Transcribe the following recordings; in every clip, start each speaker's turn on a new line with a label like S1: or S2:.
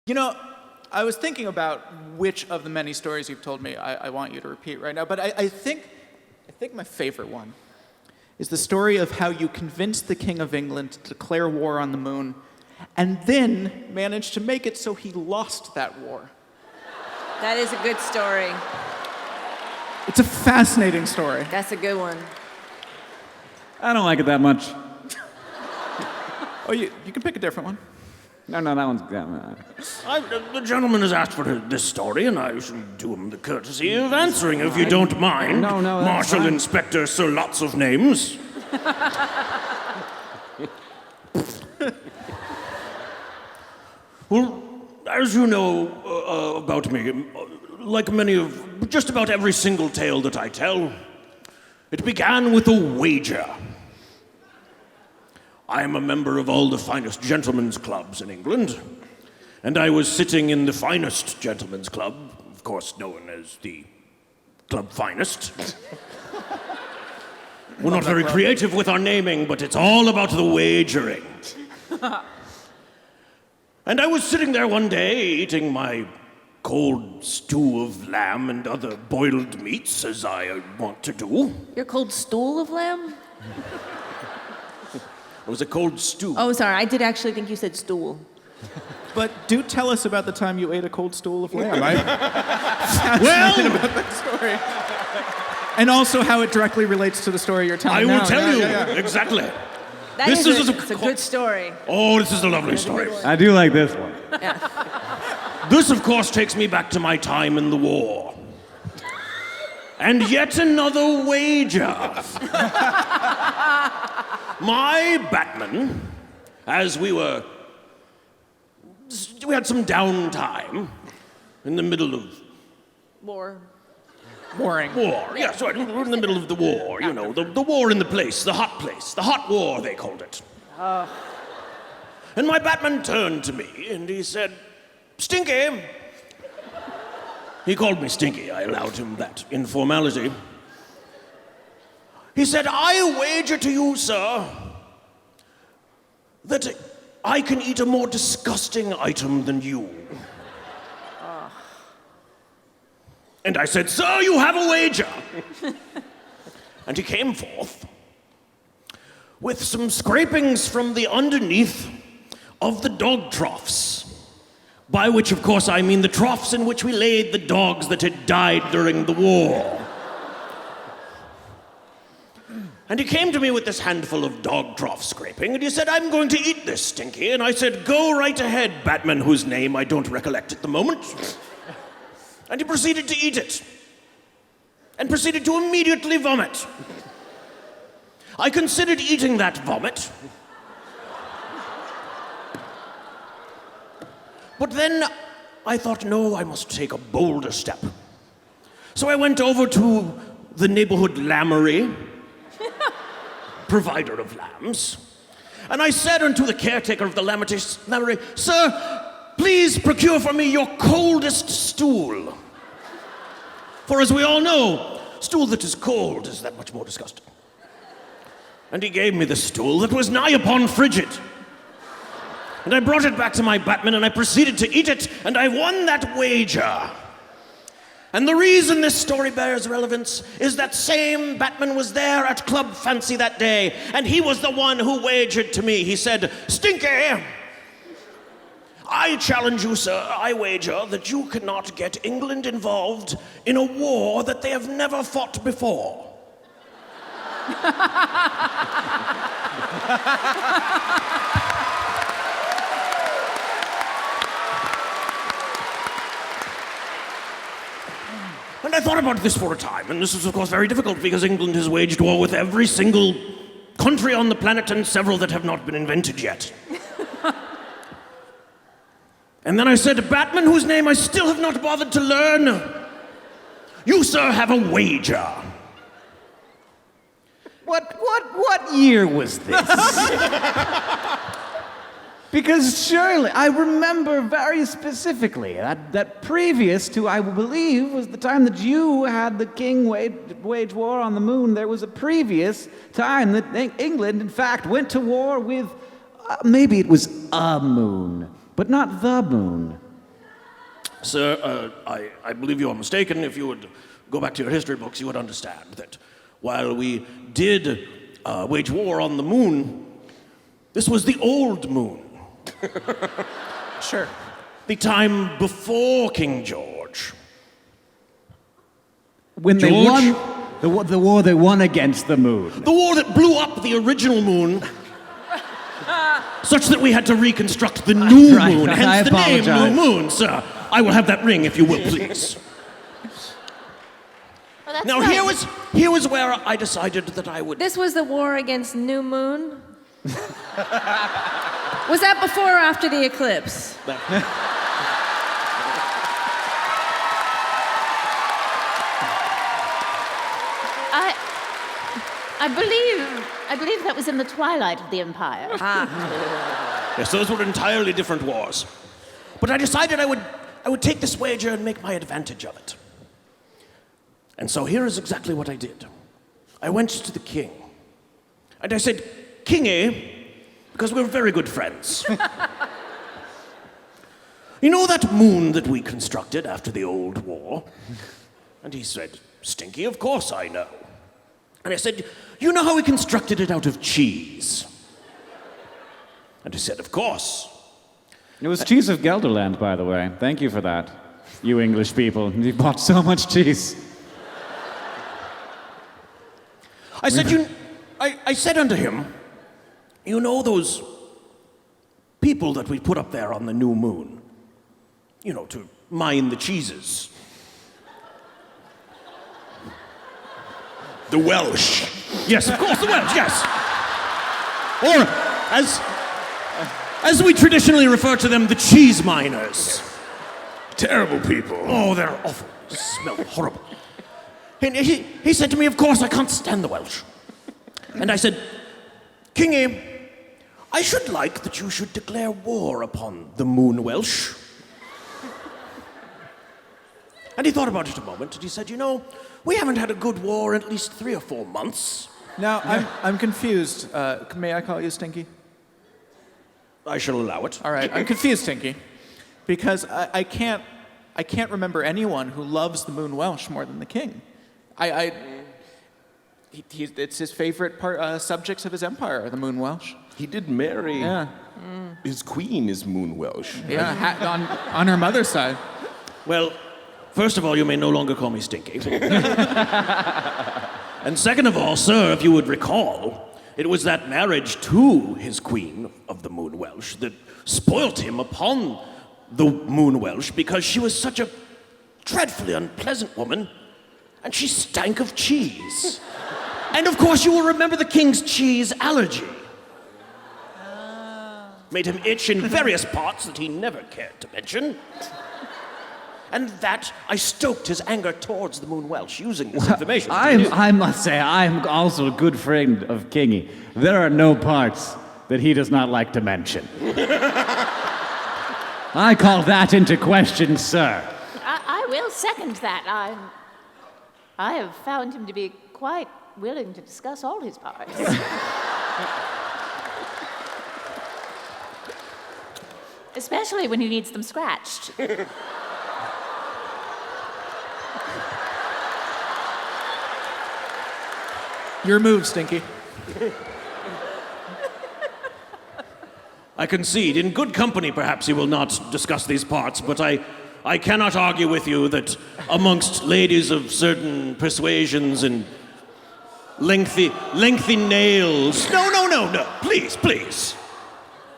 S1: You know, I was thinking about which of the many stories you've told me I want you to repeat right now, but I think my favorite one is the story of how you convinced the King of England to declare war on the moon and then managed to make it so he lost that war.
S2: That is a good story.
S1: It's a fascinating story.
S2: That's a good one.
S3: I don't like it that much.
S1: Oh, you can pick a different one.
S3: No, that one's...
S4: The gentleman has asked for this story, and I shall do him the courtesy of answering, if you don't mind.
S3: No, that's
S4: Marshal
S3: fine.
S4: Inspector Sir Lots of Names. Well, as you know about me, like many of just about every single tale that I tell, it began with a wager. I am a member of all the finest gentlemen's clubs in England, and I was sitting in the finest gentlemen's club, of course known as the Club Finest. We're not very creative with our naming, but it's all about the wagering. And I was sitting there one day eating my cold stew of lamb and other boiled meats, as I want to do.
S2: Your cold stool of lamb?
S4: It was a cold stew.
S2: Oh, sorry. I did actually think you said stool.
S1: But do tell us about the time you ate a cold stool of lamb. I'm fascinated about that story. And also how it directly relates to the story you're telling
S4: I
S1: now.
S4: will tell you,
S1: Yeah.
S4: exactly.
S2: It's
S4: This
S2: a good story.
S4: Oh, this is a lovely story.
S3: I do like this one.
S4: This, of course, takes me back to my time in the war. And yet another wager. My batman, as we had some downtime in the middle of
S2: War.
S1: Warring.
S4: war. Yes, right, we were in the middle of the war, you know, the war in the place, the hot war, they called it. And my batman turned to me and he said, "Stinky." He called me Stinky. I allowed him that informality. He said, "I wager to you, sir, that I can eat a more disgusting item than you." And I said, "Sir, you have a wager." And he came forth with some scrapings from the underneath of the dog troughs. By which, of course, I mean the troughs in which we laid the dogs that had died during the war. And he came to me with this handful of dog trough scraping, and he said, "I'm going to eat this, Stinky." And I said, "Go right ahead, Batman, whose name I don't recollect at the moment." And he proceeded to eat it, and proceeded to immediately vomit. I considered eating that vomit, but then I thought, no, I must take a bolder step. So I went over to the neighborhood lambery, provider of lambs, and I said unto the caretaker of the lambery, "Sir, please procure for me your coldest stool. For as we all know, stool that is cold is that much more disgusting." And he gave me the stool that was nigh upon frigid. And I brought it back to my batman, and I proceeded to eat it, and I won that wager. And the reason this story bears relevance is that same batman was there at Club Fancy that day, and he was the one who wagered to me. He said, "Stinky, I challenge you, sir, I wager that you cannot get England involved in a war that they have never fought before." And I thought about this for a time, and this was, of course, very difficult because England has waged war with every single country on the planet and several that have not been invented yet. And then I said, "Batman, whose name I still have not bothered to learn, you, sir, have a wager."
S3: What year was this? Because surely, I remember very specifically that previous to, I believe, was the time that you had the king wage war on the moon. There was a previous time that England, in fact, went to war with, maybe it was a moon, but not the moon.
S4: Sir, I believe you are mistaken. If you would go back to your history books, you would understand that while we did wage war on the moon, this was the old moon.
S1: Sure.
S4: The time before King George.
S3: When they
S4: George?
S3: won the war they won against the moon.
S4: The war that blew up the original moon, such that we had to reconstruct the new
S3: Right,
S4: moon,
S3: I
S4: hence the name
S3: apologize.
S4: New Moon, sir. I will have that ring, if you will, please.
S2: Well, that's
S4: Now,
S2: nice.
S4: here was where I decided that I would...
S2: This was the war against New Moon? Was that before or after the eclipse?
S5: I believe that was in the twilight of the Empire.
S4: Yes, those were entirely different wars. But I decided I would take this wager and make my advantage of it. And so here is exactly what I did. I went to the king, and I said, "Kingy," because we're very good friends. "You know that moon that we constructed after the old war?" And he said, "Stinky, of course I know." And I said, "You know how we constructed it out of cheese?" And he said, "Of course."
S3: It was cheese of Gelderland, by the way. Thank you for that, you English people. You bought so much cheese.
S4: I said, I said unto him, "You know those people that we put up there on the new moon? You know, to mine the cheeses. The Welsh." Yes, of course, the Welsh, yes. Or, as we traditionally refer to them, the cheese miners.
S6: Terrible people.
S4: Oh, they're awful. They smell horrible. And he said to me, "Of course, I can't stand the Welsh." And I said, "Kingy, I should like that you should declare war upon the Moon Welsh." And he thought about it a moment, and he said, "You know, we haven't had a good war in at least 3 or 4 months."
S1: Now, I'm confused. May I call you Stinky?
S4: I shall allow it.
S1: All right, I'm confused, Stinky, because I can't remember anyone who loves the Moon Welsh more than the king. It's his favorite subjects of his empire are the Moon Welsh.
S6: He did marry.
S1: Yeah,
S6: His queen is Moon Welsh.
S1: yeah, on her mother's side.
S4: Well, first of all, you may no longer call me Stinky. And second of all, sir, if you would recall, it was that marriage to his queen of the Moon Welsh that spoilt him upon the Moon Welsh because she was such a dreadfully unpleasant woman, and she stank of cheese. And of course, you will remember the king's cheese allergy. Made him itch in various parts that he never cared to mention. And that I stoked his anger towards the Moon Welsh using this information.
S3: I must say, I'm also a good friend of Kingy. There are no parts that he does not like to mention. I call that into question, sir.
S5: I will second that. I have found him to be quite willing to discuss all his parts. Especially when he needs them scratched.
S1: Your move, Stinky.
S4: I concede, in good company perhaps you will not discuss these parts, but I cannot argue with you that amongst ladies of certain persuasions and lengthy nails... No, please.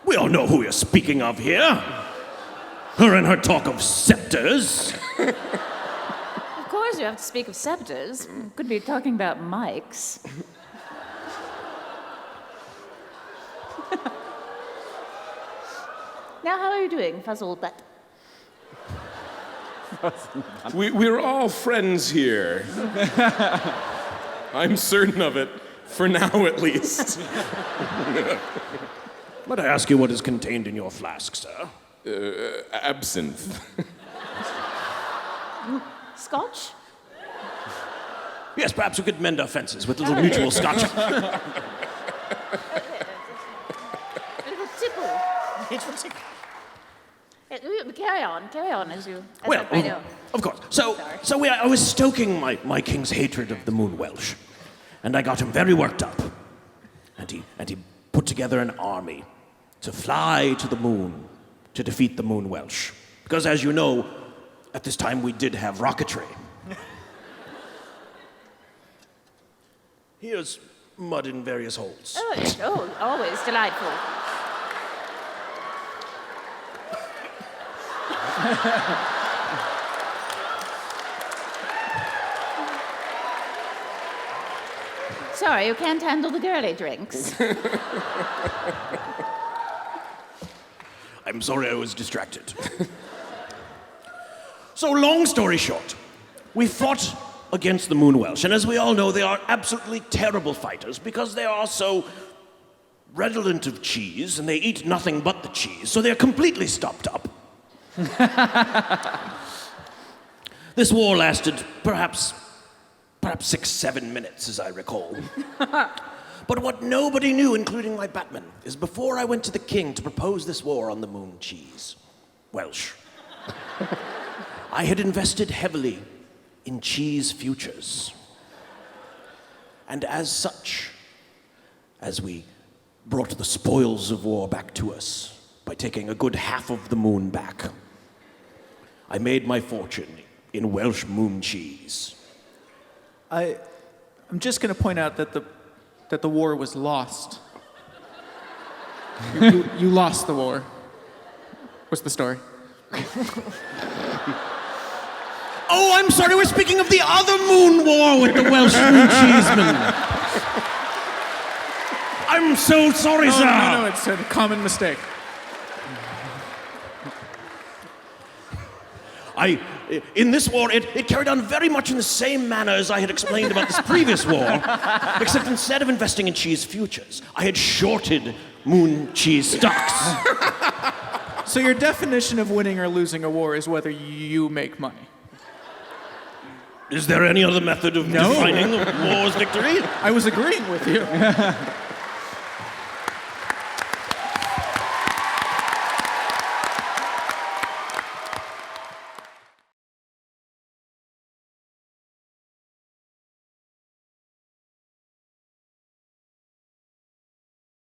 S4: We all know who you're speaking of here. Her and her talk of scepters.
S5: Of course, you have to speak of scepters. Could be talking about mics. Now, how are you doing, Fuzzlebutt?
S6: We're all friends here. I'm certain of it, for now at least.
S4: Might I ask you what is contained in your flask, sir?
S6: Absinthe.
S5: Scotch?
S4: Yes, perhaps we could mend our fences with a little mutual scotch.
S5: A little tipple. Carry on as you. As
S4: Well,
S5: I know.
S4: of course. I was stoking my king's hatred of the Moon Welsh, and I got him very worked up. And he put together an army to fly to the moon to defeat the Moon Welsh. Because as you know, at this time we did have rocketry. Here's mud in various holes.
S5: Oh, always delightful. Sorry, you can't handle the girly drinks.
S4: I'm sorry I was distracted. So long story short, we fought against the Moon Welsh, and as we all know, they are absolutely terrible fighters because they are so redolent of cheese and they eat nothing but the cheese, so they're completely stopped up. This war lasted perhaps 6-7 minutes, as I recall. But what nobody knew, including my Batman, is before I went to the king to propose this war on the moon cheese, Welsh, I had invested heavily in cheese futures. And as such, as we brought the spoils of war back to us by taking a good half of the moon back, I made my fortune in Welsh moon cheese.
S1: I'm just going to point out that the war was lost. You lost the war. What's the story?
S4: Oh, I'm sorry, we're speaking of the other moon war with the Welsh moon cheesemen. I'm so sorry, sir.
S1: No, it's a common mistake.
S4: In this war, it carried on very much in the same manner as I had explained about this previous war, except instead of investing in cheese futures, I had shorted moon cheese stocks.
S1: So your definition of winning or losing a war is whether you make money.
S4: Is there any other method of defining a war's victory?
S1: I was agreeing with you.